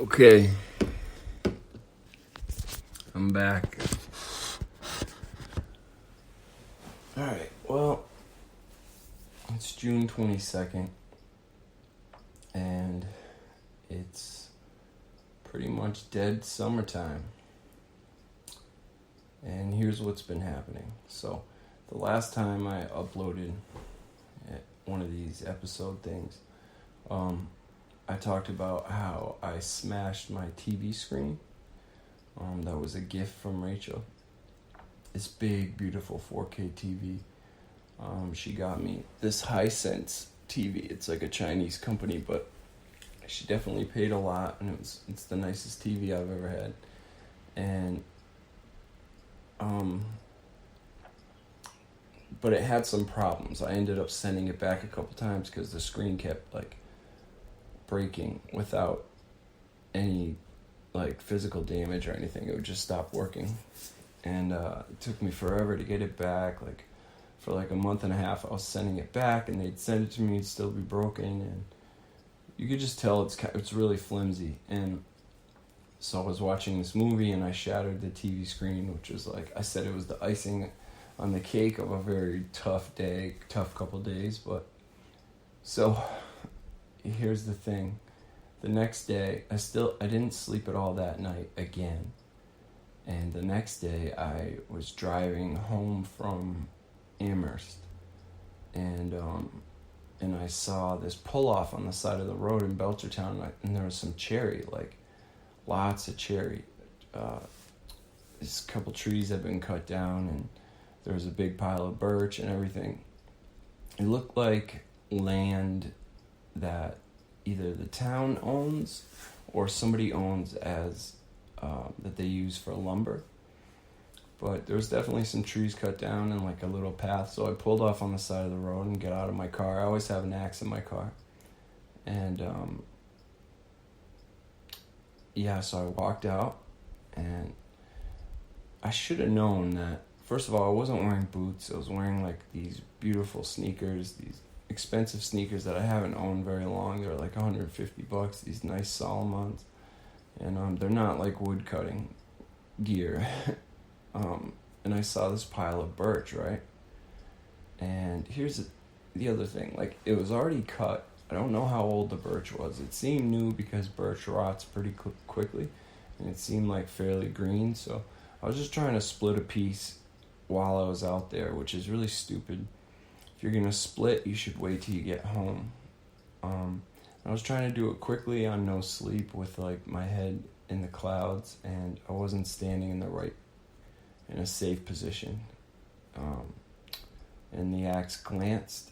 Okay, I'm back. Alright, well, it's June 22nd, and it's pretty much dead summertime. And here's what's been happening. So, the last time I uploaded one of these episode things, I talked about how I smashed my TV screen. That was a gift from Rachel. This big, beautiful 4K TV. She got me this Hisense TV. It's like a Chinese company, but she definitely paid a lot, and it's the nicest TV I've ever had. And but it had some problems. I ended up sending it back a couple times because the screen kept breaking without any physical damage or anything. It would just stop working, and it took me forever to get it back. For a month and a half, I was sending it back, and they'd send it to me, it'd still be broken, and you could just tell it's really flimsy. And so I was watching this movie, and I shattered the TV screen, which was I said, it was the icing on the cake of a very tough couple days. But so here's the thing. The next day, I didn't sleep at all that night again. And the next day, I was driving home from Amherst, and I saw this pull-off on the side of the road in Belchertown, and there was some cherry, lots of cherry. This couple trees had been cut down, and there was a big pile of birch and everything. It looked like land that either the town owns or somebody owns as that they use for lumber. But there was definitely some trees cut down and a little path. So I pulled off on the side of the road and got out of my car. I always have an axe in my car. And so I walked out, and I should have known that. First of all, I wasn't wearing boots. I was wearing these beautiful sneakers, these expensive sneakers that I haven't owned very long. They're $150, these nice Salomons. And they're not wood cutting gear. And I saw this pile of birch, right? And here's the other thing. It was already cut. I don't know how old the birch was. It seemed new because birch rots pretty quickly. And it seemed fairly green. So I was just trying to split a piece while I was out there, which is really stupid. If you're going to split, you should wait till you get home. I was trying to do it quickly on no sleep with my head in the clouds, and I wasn't standing in a safe position. And the axe glanced.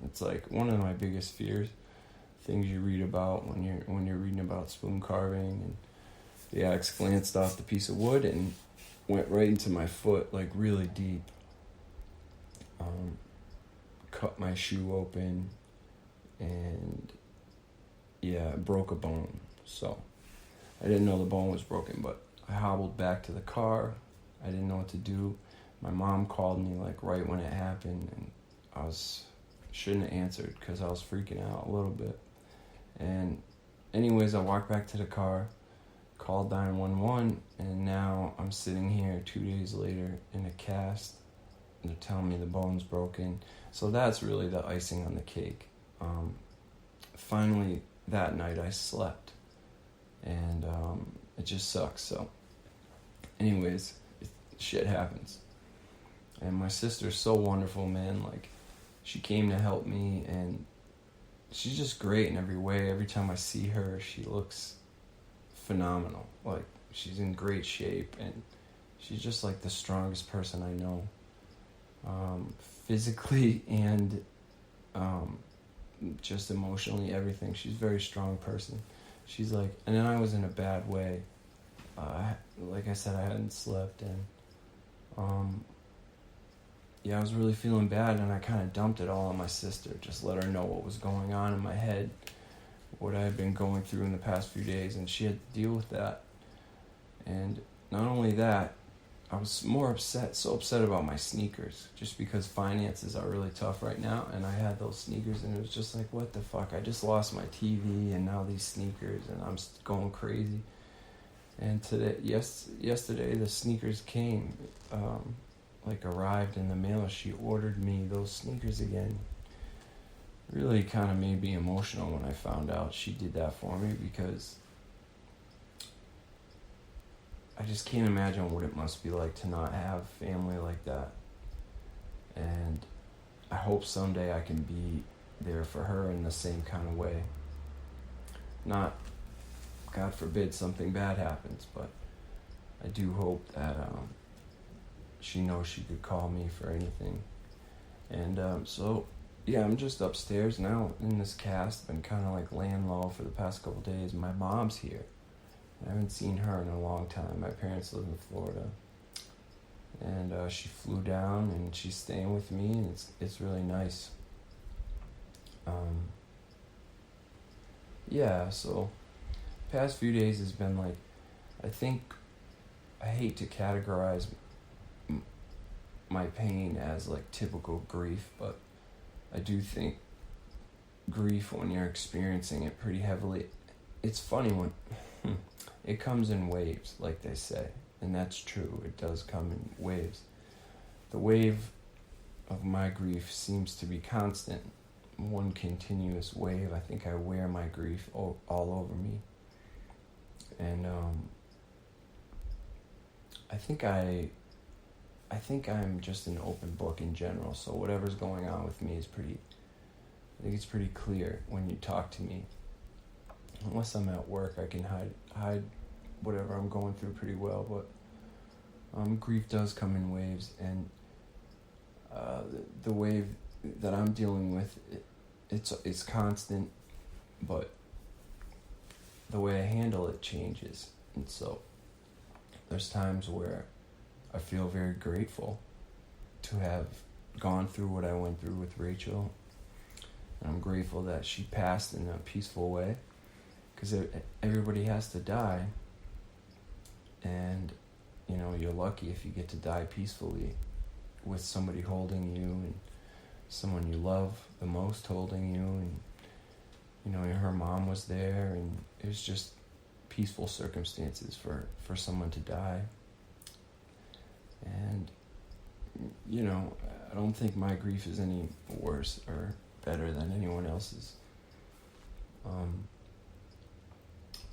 It's one of my biggest fears, things you read about when you're reading about spoon carving. And the axe glanced off the piece of wood and went right into my foot, really deep. Cut my shoe open, and broke a bone. So I didn't know the bone was broken, but I hobbled back to the car. I didn't know what to do. My mom called me right when it happened, and I shouldn't have answered because I was freaking out a little bit. And anyways, I walked back to the car, called 911, and now I'm sitting here 2 days later in a cast. And they're telling me the bone's broken. So that's really the icing on the cake. Finally, that night I slept, and it just sucks. So anyways, shit happens. And my sister's so wonderful, man. She came to help me, and she's just great in every way. Every time I see her, she looks phenomenal. She's in great shape, and she's just the strongest person I know. Physically and just emotionally, everything. She's a very strong person. She's and then I was in a bad way. Like I said, I hadn't slept, and I was really feeling bad, and I kind of dumped it all on my sister. Just let her know what was going on in my head, what I had been going through in the past few days, and she had to deal with that. And not only that, I was so upset about my sneakers, just because finances are really tough right now, and I had those sneakers, and it was just like, what the fuck? I just lost my TV, and now these sneakers, and I'm going crazy. And yesterday, the sneakers came, arrived in the mail. She ordered me those sneakers again. Really kind of made me emotional when I found out she did that for me, because I just can't imagine what it must be like to not have family like that. And I hope someday I can be there for her in the same kind of way. Not, God forbid, something bad happens, but I do hope that she knows she could call me for anything. And I'm just upstairs now in this cast. Been kind of like laying low for the past couple days. My mom's here. I haven't seen her in a long time. My parents live in Florida, and she flew down, and she's staying with me, and it's really nice. So past few days has been like, I hate to categorize my pain as like typical grief, but I do think grief, when you're experiencing it pretty heavily, it's funny when it comes in waves, like they say, and that's true. It does come in waves. The wave of my grief seems to be constant, one continuous wave. I think I wear my grief all over me, and I think I'm just an open book in general. So whatever's going on with me I think it's pretty clear when you talk to me. Unless I'm at work, I can hide whatever I'm going through pretty well, but grief does come in waves, and the wave that I'm dealing with, it's constant, but the way I handle it changes. And so there's times where I feel very grateful to have gone through what I went through with Rachel, and I'm grateful that she passed in a peaceful way. Because everybody has to die, and you're lucky if you get to die peacefully with somebody holding you, and someone you love the most holding you, and her mom was there, and it was just peaceful circumstances for someone to die. And I don't think my grief is any worse or better than anyone else's.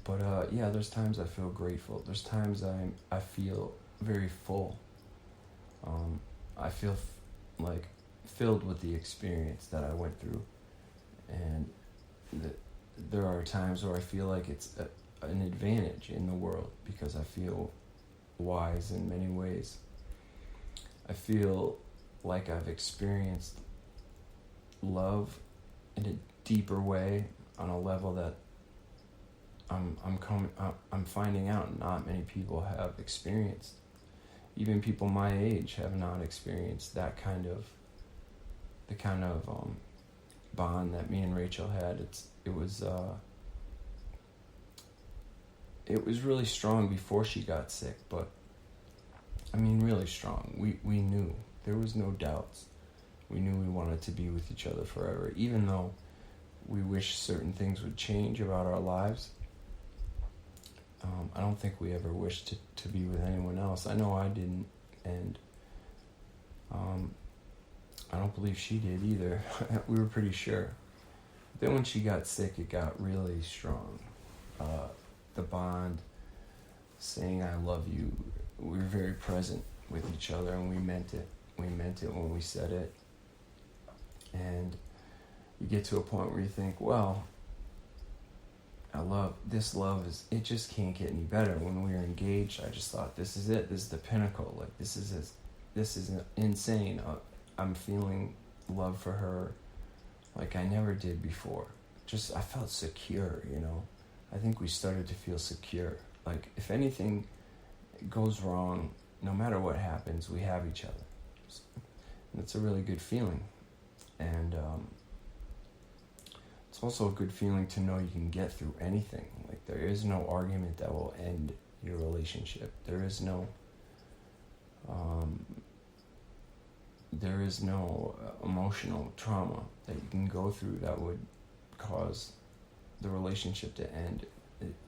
But there's times I feel grateful. There's times I feel very full. I feel like filled with the experience that I went through, and there are times where I feel like it's an advantage in the world, because I feel wise in many ways. I feel like I've experienced love in a deeper way, on a level that I'm finding out not many people have experienced. Even people my age have not experienced the kind of bond that me and Rachel had. It was really strong before she got sick, but really strong. We knew, there was no doubts. We knew we wanted to be with each other forever, even though we wish certain things would change about our lives. I don't think we ever wished to be with anyone else. I know I didn't, and I don't believe she did either. We were pretty sure. Then when she got sick, it got really strong. The bond, saying I love you, we were very present with each other, and we meant it. We meant it when we said it. And you get to a point where you think, well, this love it just can't get any better. When we were engaged, I just thought, this is it. This is the pinnacle. Like, this is insane. I'm feeling love for her like I never did before. I felt secure, I think we started to feel secure. Like, if anything goes wrong, no matter what happens, we have each other. And it's a really good feeling. And it's also a good feeling to know you can get through anything. Like, there is no argument that will end your relationship. There is no There is no emotional trauma that you can go through that would cause the relationship to end.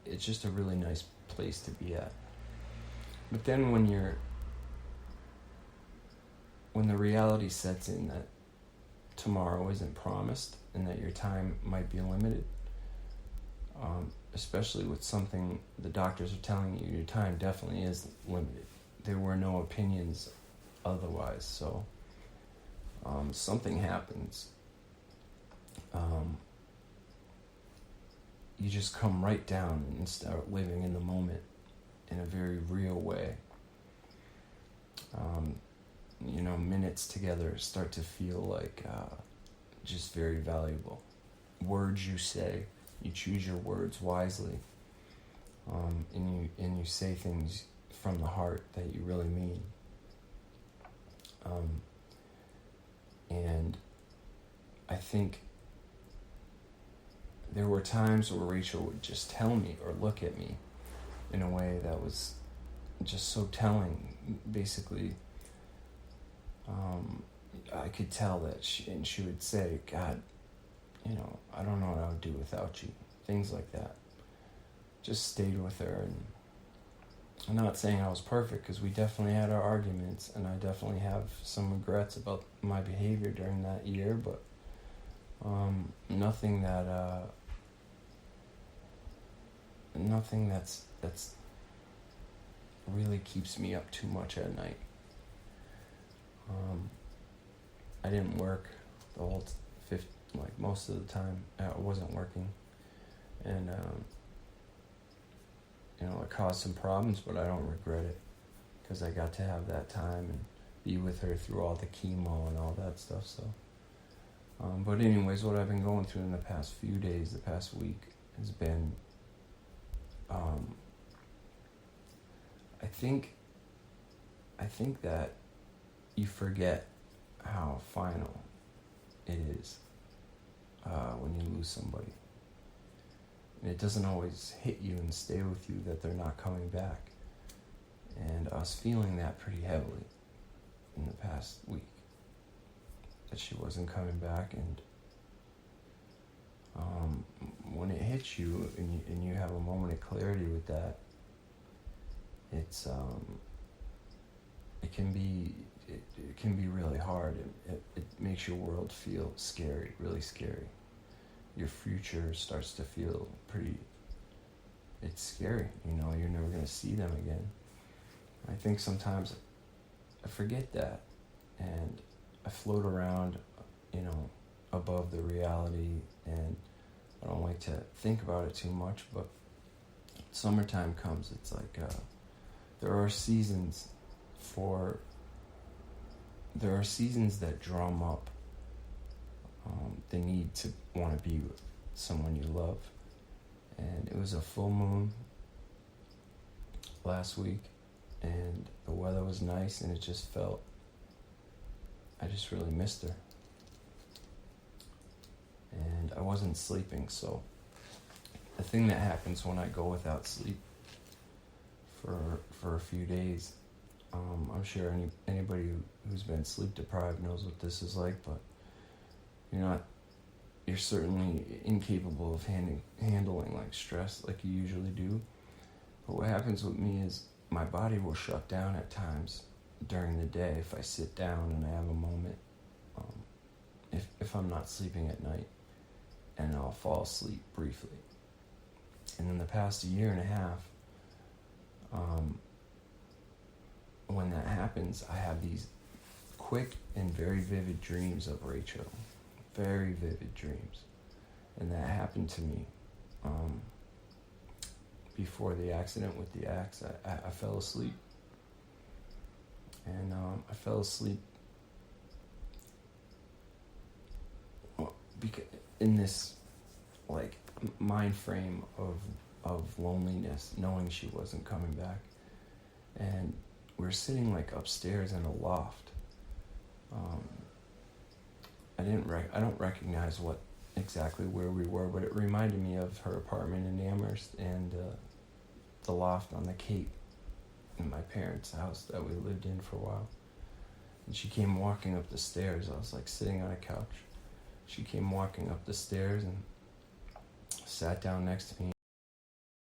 It's just a really nice place to be at. But then when the reality sets in that tomorrow isn't promised and that your time might be limited, especially with something the doctors are telling you, your time definitely is limited. There were no opinions otherwise, so something happens. You just come right down and start living in the moment in a very real way. Minutes together start to feel like just very valuable. Words you say, you choose your words wisely, and you say things from the heart that you really mean. And I think there were times where Rachel would just tell me or look at me in a way that was just so telling. Basically, I could tell that she would say, God, I don't know what I would do without you. Things like that. Just stayed with her. And I'm not saying I was perfect, because we definitely had our arguments, and I definitely have some regrets about my behavior during that year, but nothing that's really keeps me up too much at night. I didn't work the whole most of the time. I wasn't working, and it caused some problems, but I don't regret it, because I got to have that time and be with her through all the chemo and all that stuff. So, but anyways, what I've been going through in the past few days, the past week, has been, I think that you forget how final it is when you lose somebody. And it doesn't always hit you and stay with you that they're not coming back. And I was feeling that pretty heavily in the past week, that she wasn't coming back. And when it hits you and you have a moment of clarity with that, it can be really hard. It makes your world feel scary, really scary. Your future starts to feel it's scary. You're never going to see them again. I think sometimes I forget that, and I float around, above the reality, and I don't like to think about it too much, but summertime comes, it's like, there are seasons that drum up the need to want to be with someone you love. And it was a full moon last week, and the weather was nice, and it just felt, I just really missed her. And I wasn't sleeping, so the thing that happens when I go without sleep for a few days, I'm sure anybody who's been sleep deprived knows what this is like, but you're certainly incapable of handling like stress like you usually do. But what happens with me is my body will shut down at times during the day if I sit down and I have a moment, if I'm not sleeping at night, and I'll fall asleep briefly. And in the past year and a half, when that happens, I have these quick and very vivid dreams of Rachel. Very vivid dreams. And that happened to me before the accident with the axe. I fell asleep. And I fell asleep in this mind frame of loneliness, knowing she wasn't coming back. And we were sitting upstairs in a loft. I don't recognize exactly where we were, but it reminded me of her apartment in Amherst and the loft on the Cape in my parents' house that we lived in for a while. And she came walking up the stairs. I was like sitting on a couch. She came walking up the stairs and sat down next to me